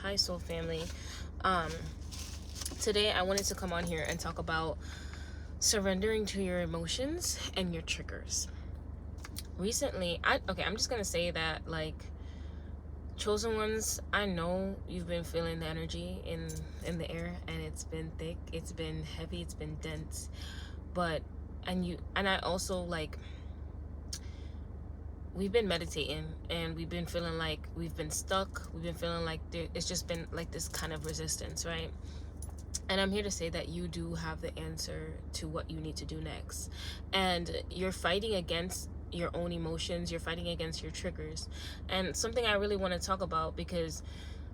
Hi, Soul Family. Um, Today I wanted to come on here and talk about surrendering to your emotions and your triggers. Recently, I'm just gonna say that, like, chosen ones, I know you've been feeling the energy in the air, and it's been thick, it's been heavy, it's been dense, but and I also, like, we've been meditating and we've been feeling like we've been stuck. We've been feeling like it's just been like this kind of resistance, right? And I'm here to say that you do have the answer to what you need to do next. And you're fighting against your own emotions, you're fighting against your triggers. And something I really want to talk about, because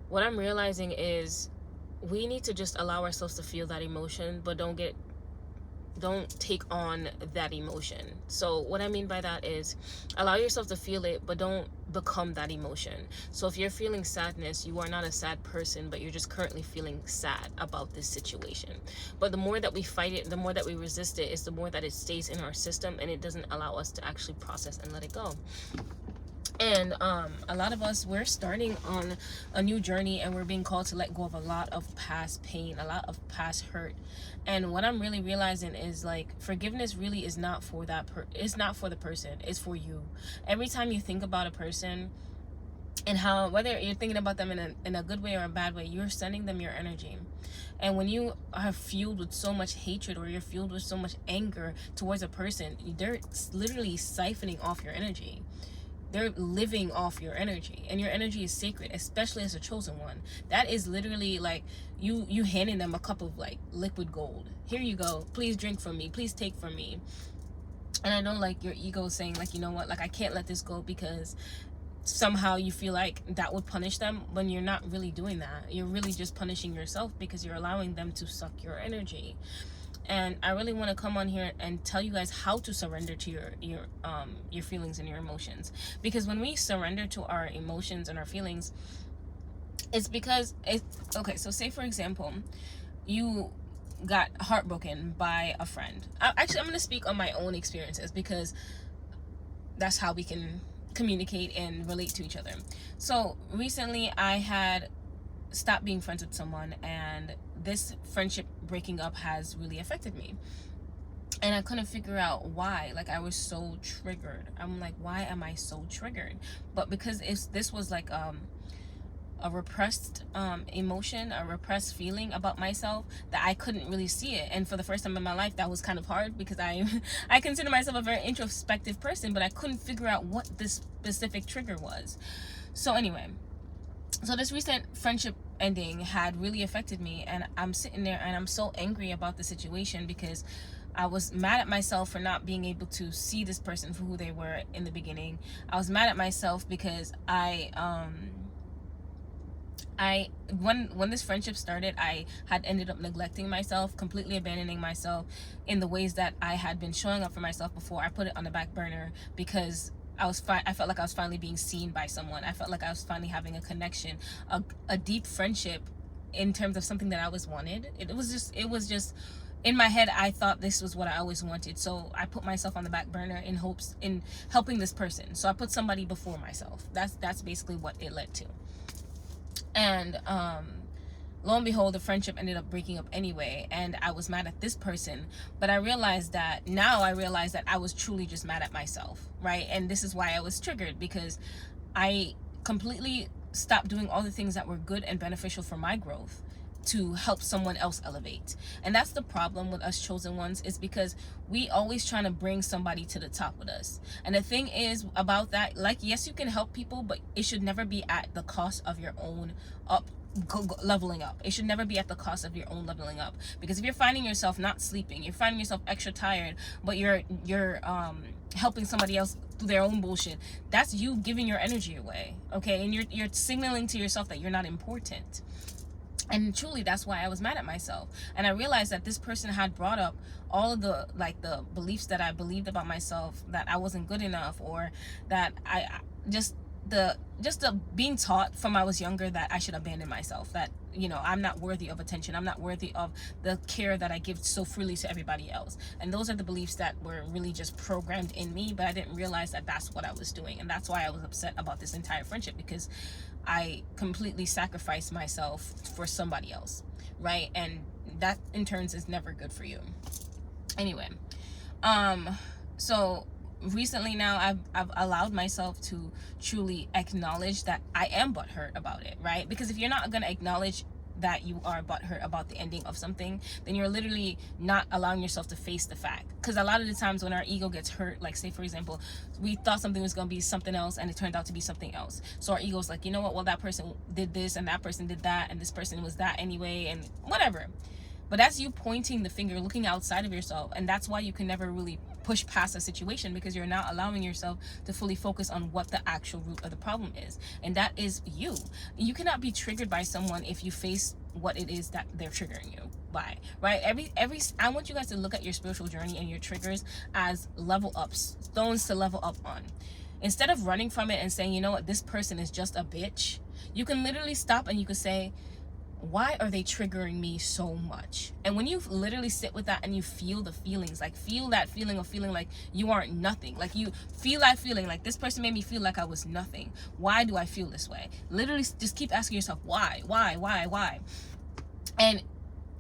what I'm realizing is we need to just allow ourselves to feel that emotion, but don't take on that emotion. So what I mean by that is, allow yourself to feel it, but don't become that emotion. So if you're feeling sadness, you are not a sad person, but you're just currently feeling sad about this situation. But the more that we fight it, the more that we resist it, is the more that it stays in our system, and it doesn't allow us to actually process and let it go. And a lot of us, we're starting on a new journey, and we're being called to let go of a lot of past pain, a lot of past hurt. And what I'm really realizing is, like, forgiveness really is not for it's not for the person, it's for you. Every time you think about a person, and how, whether you're thinking about them in a good way or a bad way, you're sending them your energy. And when you are fueled with so much hatred, or you're fueled with so much anger towards a person, they're literally siphoning off your energy. They're living off your energy, and your energy is sacred, especially as a chosen one. That is literally like you handing them a cup of, like, liquid gold. Here you go, please drink from me, please take from me. And I know, like, your ego is saying, like, you know what, like, I can't let this go, because somehow you feel like that would punish them, when you're not really doing that. You're really just punishing yourself, because you're allowing them to suck your energy. And I really want to come on here and tell you guys how to surrender to your feelings and your emotions. Because when we surrender to our emotions and our feelings, it's because okay, so say for example, you got heartbroken by a friend. Actually, I'm going to speak on my own experiences, because that's how we can communicate and relate to each other. So recently I had stopped being friends with someone, and this friendship breaking up has really affected me. And I couldn't figure out why. Like, I was so triggered. I'm like, why am I so triggered? But because this was like a repressed emotion, a repressed feeling about myself, that I couldn't really see it. And for the first time in my life, that was kind of hard, because I consider myself a very introspective person, but I couldn't figure out what this specific trigger was. So anyway, so this recent friendship ending had really affected me, and I'm sitting there and I'm so angry about the situation, because I was mad at myself for not being able to see this person for who they were in the beginning. I was mad at myself because when this friendship started, I had ended up neglecting myself, completely abandoning myself in the ways that I had been showing up for myself before. I put it on the back burner, because I felt like I was finally being seen by someone. I felt like I was finally having a connection, a deep friendship, in terms of something that I always wanted. It was just in my head, I thought this was what I always wanted. So I put myself on the back burner in hopes in helping this person. So I put somebody before myself. That's basically what it led to. And lo and behold, the friendship ended up breaking up anyway, and I was mad at this person. But I realized that I was truly just mad at myself, right? And this is why I was triggered, because I completely stopped doing all the things that were good and beneficial for my growth to help someone else elevate. And that's the problem with us chosen ones, is because we always trying to bring somebody to the top with us. And the thing is about that, like, yes, you can help people, but it should never be at the cost of your own leveling up. It should never be at the cost of your own leveling up. Because if you're finding yourself not sleeping, you're finding yourself extra tired, but you're helping somebody else through their own bullshit, that's you giving your energy away, okay? And you're signaling to yourself that you're not important. And truly, that's why I was mad at myself. And I realized that this person had brought up all of the beliefs that I believed about myself, that I wasn't good enough, or that I just the being taught from I was younger that I should abandon myself, that, you know, I'm not worthy of attention, I'm not worthy of the care that I give so freely to everybody else. And those are the beliefs that were really just programmed in me, but I didn't realize that that's what I was doing. And that's why I was upset about this entire friendship, because I completely sacrificed myself for somebody else, right? And that in turns is never good for you. Anyway, so recently now I've allowed myself to truly acknowledge that I am butthurt about it, right? Because if you're not going to acknowledge that you are butthurt about the ending of something, then you're literally not allowing yourself to face the fact. Because a lot of the times when our ego gets hurt, like say for example, we thought something was going to be something else and it turned out to be something else, so our ego's like, you know what, well, that person did this and that person did that and this person was that anyway and whatever. But that's you pointing the finger, looking outside of yourself. And that's why you can never really push past a situation, because you're not allowing yourself to fully focus on what the actual root of the problem is. And that is you. You cannot be triggered by someone if you face what it is that they're triggering you by, right? I want you guys to look at your spiritual journey and your triggers as level ups, stones to level up on. Instead of running from it and saying, you know what, this person is just a bitch, you can literally stop and you can say, why are they triggering me so much? And when you literally sit with that and you feel the feelings, like feel that feeling of feeling like you aren't nothing, like you feel that feeling like this person made me feel like I was nothing. Why do I feel this way? Literally just keep asking yourself, why? And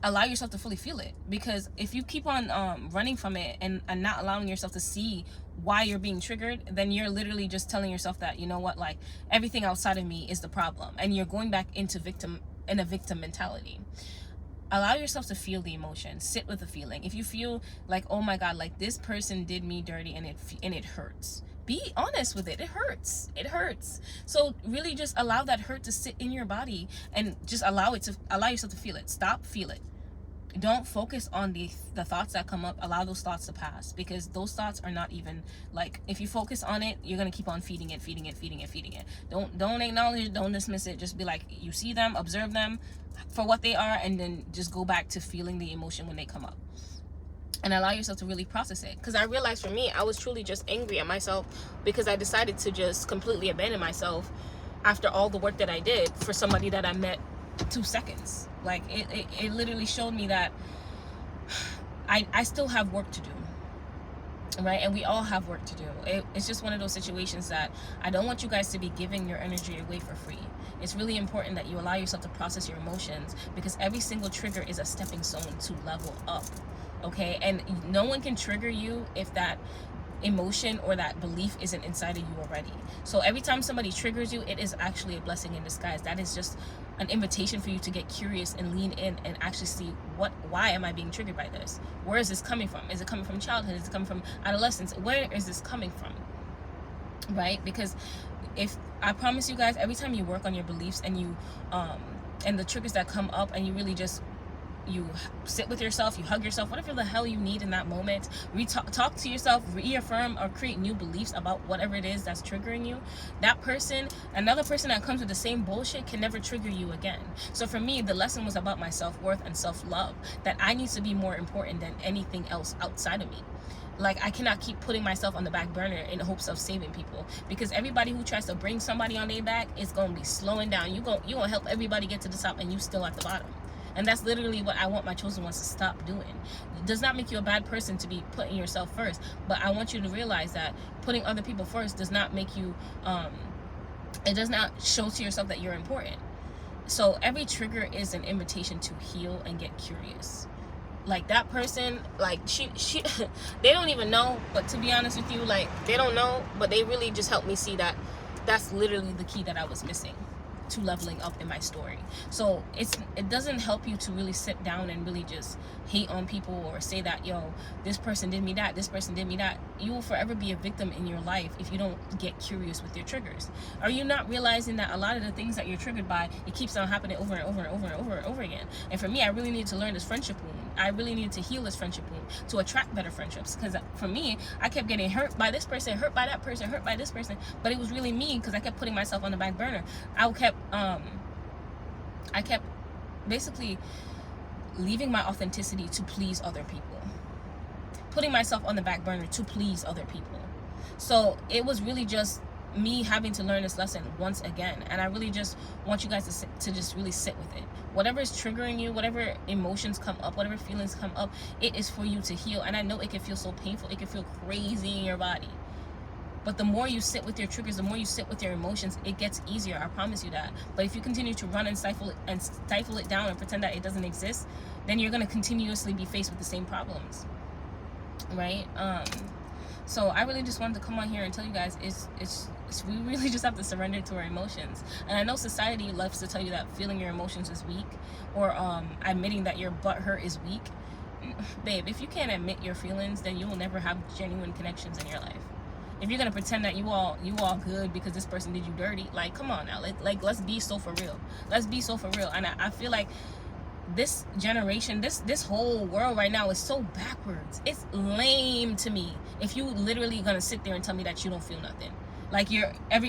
allow yourself to fully feel it. Because if you keep on running from it and not allowing yourself to see why you're being triggered, then you're literally just telling yourself that, you know what, like everything outside of me is the problem, and you're going back into a victim mentality. Allow yourself to feel the emotion. Sit with the feeling. If you feel like, oh my god, like this person did me dirty and it hurts, be honest with it. It hurts. So really just allow that hurt to sit in your body and just allow yourself to feel it. Stop, feel it. Don't focus on the thoughts that come up. Allow those thoughts to pass, because those thoughts are not even, like, if you focus on it, you're gonna keep on feeding it. Don't acknowledge it, don't dismiss it. Just be like, you see them, observe them for what they are, and then just go back to feeling the emotion when they come up, and allow yourself to really process it. Because I realized for me, I was truly just angry at myself because I decided to just completely abandon myself after all the work that I did for somebody that I met 2 seconds. Like it literally showed me that I still have work to do, right? And we all have work to do. It's just one of those situations that I don't want you guys to be giving your energy away for free. It's really important that you allow yourself to process your emotions, because every single trigger is a stepping stone to level up, okay? And no one can trigger you if that emotion or that belief isn't inside of you already. So every time somebody triggers you, it is actually a blessing in disguise. That is just an invitation for you to get curious and lean in and actually see why am I being triggered by this? Where is this coming from? Is it coming from childhood? Is it coming from adolescence? Where is this coming from? Right? Because if I promise you guys, every time you work on your beliefs and you and the triggers that come up, and you really just you sit with yourself, you hug yourself, whatever the hell you need in that moment, talk to yourself, reaffirm or create new beliefs about whatever it is that's triggering you, that person, another person that comes with the same bullshit can never trigger you again. So for me, the lesson was about my self-worth and self-love, that I need to be more important than anything else outside of me. Like, I cannot keep putting myself on the back burner in hopes of saving people, because everybody who tries to bring somebody on their back is going to be slowing down. You gonna help everybody get to the top, and you still at the bottom. And that's literally what I want my chosen ones to stop doing. It does not make you a bad person to be putting yourself first, but I want you to realize that putting other people first does not make you, it does not show to yourself that you're important. So every trigger is an invitation to heal and get curious. Like, that person, like, she they don't even know, but to be honest with you, like, they don't know, but they really just helped me see that that's literally the key that I was missing to leveling up in my story. So it doesn't help you to really sit down and really just hate on people or say that, yo, this person did me that, this person did me that. You will forever be a victim in your life if you don't get curious with your triggers. Are you not realizing that a lot of the things that you're triggered by, it keeps on happening over and over and over and over and over again? And for me, I really needed to learn this friendship wound. I really needed to heal this friendship wound to attract better friendships. Because for me, I kept getting hurt by this person, hurt by that person, hurt by this person, but it was really me, because I kept putting myself on the back burner. I kept basically leaving my authenticity to please other people, putting myself on the back burner to please other people. So it was really just me having to learn this lesson once again, and I really just want you guys to just really sit with it. Whatever is triggering you, whatever emotions come up, whatever feelings come up, it is for you to heal. And I know it can feel so painful, it can feel crazy in your body, but the more you sit with your triggers, the more you sit with your emotions, it gets easier. I promise you that. But if you continue to run and stifle it down and pretend that it doesn't exist, then you're going to continuously be faced with the same problems, right? So I really just wanted to come on here and tell you guys, we really just have to surrender to our emotions. And I know society loves to tell you that feeling your emotions is weak, or admitting that your butthurt is weak. Babe, if you can't admit your feelings, then you will never have genuine connections in your life. If you're gonna pretend that you all good because this person did you dirty, like, come on now, let's be so for real. Let's be so for real. And I feel like this generation, this whole world right now is so backwards. It's lame to me. If you literally gonna sit there and tell me that you don't feel nothing, like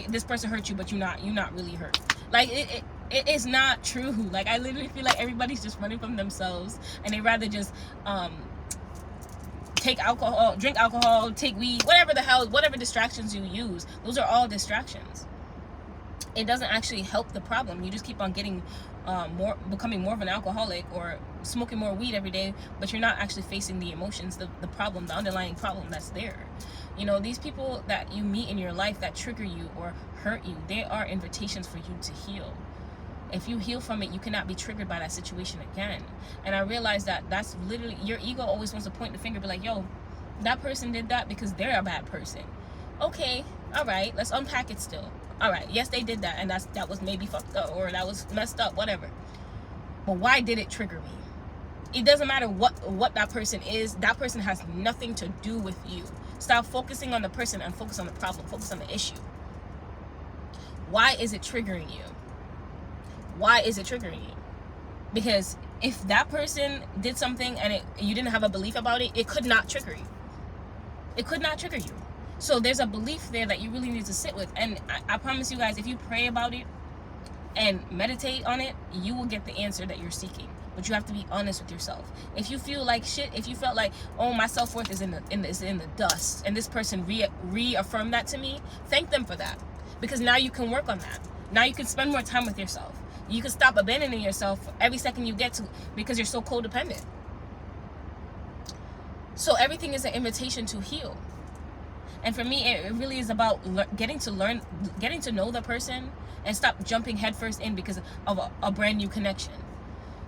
this person hurt you, but you're not really hurt. Like it is not true. Like, I literally feel like everybody's just running from themselves, and they rather just drink alcohol, take weed, whatever distractions you use. Those are all distractions. It doesn't actually help the problem. You just keep on getting becoming more of an alcoholic, or smoking more weed every day, but you're not actually facing the emotions, the problem, the underlying problem that's there. You know, these people that you meet in your life that trigger you or hurt you, they are invitations for you to heal. If you heal from it, you cannot be triggered by that situation again. And I realized that that's literally, your ego always wants to point the finger, be like, yo, that person did that because they're a bad person. Okay, all right, let's unpack it still. All right, yes, they did that, and that was maybe fucked up, or that was messed up, whatever. But why did it trigger me? It doesn't matter what that person is. That person has nothing to do with you. Stop focusing on the person and focus on the problem. Focus on the issue. Why is it triggering you? Why is it triggering you? Because if that person did something and you didn't have a belief about it, it could not trigger you. It could not trigger you. So there's a belief there that you really need to sit with. And I promise you guys, if you pray about it and meditate on it, you will get the answer that you're seeking. But you have to be honest with yourself. If you feel like shit, if you felt like, oh, my self-worth is in the dust, and this person reaffirmed that to me, thank them for that. Because now you can work on that. Now you can spend more time with yourself. You can stop abandoning yourself every second you get to, because you're so codependent. So everything is an invitation to heal. And for me, it really is about getting to know the person, and stop jumping headfirst in because of a brand new connection.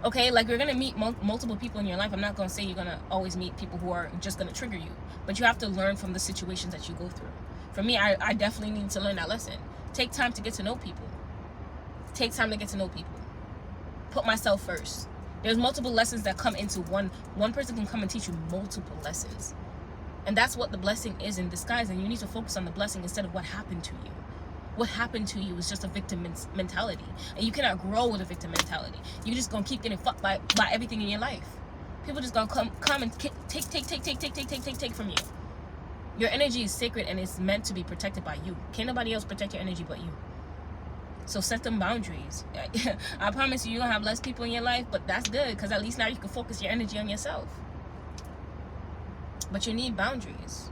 Okay, like, you're gonna meet multiple people in your life. I'm not gonna say you're gonna always meet people who are just gonna trigger you, but you have to learn from the situations that you go through. For me, I definitely need to learn that lesson. Take time to get to know people. Take time to get to know people. Put myself first. There's multiple lessons that come into one. One person can come and teach you multiple lessons. And that's what the blessing is in disguise. And you need to focus on the blessing instead of what happened to you. What happened to you is just a victim mentality. And you cannot grow with a victim mentality. You're just going to keep getting fucked by everything in your life. People just going to come and take from you. Your energy is sacred, and it's meant to be protected by you. Can't nobody else protect your energy but you. So set them boundaries. I promise you're going to have less people in your life, but that's good, because at least now you can focus your energy on yourself. But you need boundaries.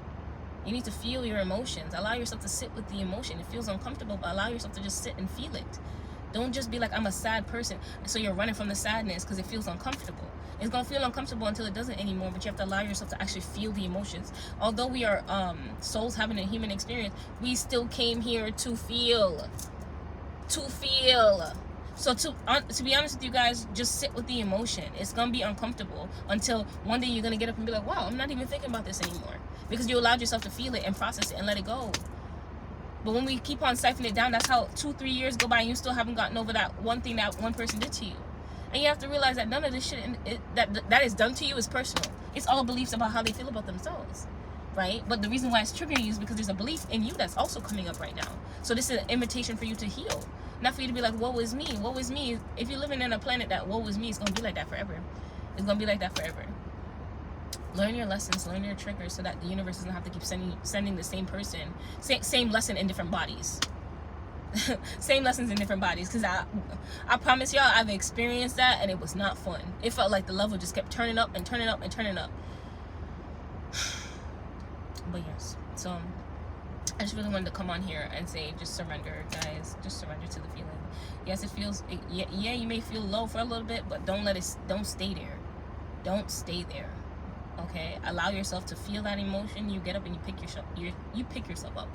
You need to feel your emotions. Allow yourself to sit with the emotion. It feels uncomfortable, but allow yourself to just sit and feel it. Don't just be like, I'm a sad person, so you're running from the sadness because it feels uncomfortable. It's going to feel uncomfortable until it doesn't anymore, but you have to allow yourself to actually feel the emotions. Although we are souls having a human experience, we still came here to feel. So to be honest with you guys, just sit with the emotion. It's going to be uncomfortable until one day you're going to get up and be like, wow, I'm not even thinking about this anymore. Because you allowed yourself to feel it and process it and let it go. But when we keep on siphoning it down, that's how 2-3 years go by and you still haven't gotten over that one thing that one person did to you. And you have to realize that none of this shit that is done to you is personal. It's all beliefs about how they feel about themselves. Right? But the reason why it's triggering you is because there's a belief in you that's also coming up right now. So this is an invitation for you to heal. Not for you to be like, woe is me, woe is me. If you're living in a planet that woe is me, it's going to be like that forever. It's going to be like that forever. Learn your lessons, learn your triggers, so that the universe doesn't have to keep sending the same person, same lesson in different bodies. Same lessons in different bodies. Because I promise y'all, I've experienced that, and it was not fun. It felt like the level just kept turning up and turning up and turning up. But yes, so I just really wanted to come on here and say, just surrender, guys. Just surrender to the feeling. Yes, it feels, yeah, you may feel low for a little bit, but don't stay there. Don't stay there. Okay? Allow yourself to feel that emotion. You get up and you pick yourself up.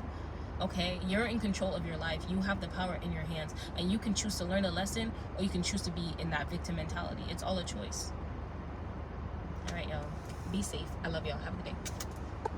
Okay? You're in control of your life. You have the power in your hands, and you can choose to learn a lesson, or you can choose to be in that victim mentality. It's all a choice. All right, y'all. Be safe. I love y'all. Have a good day.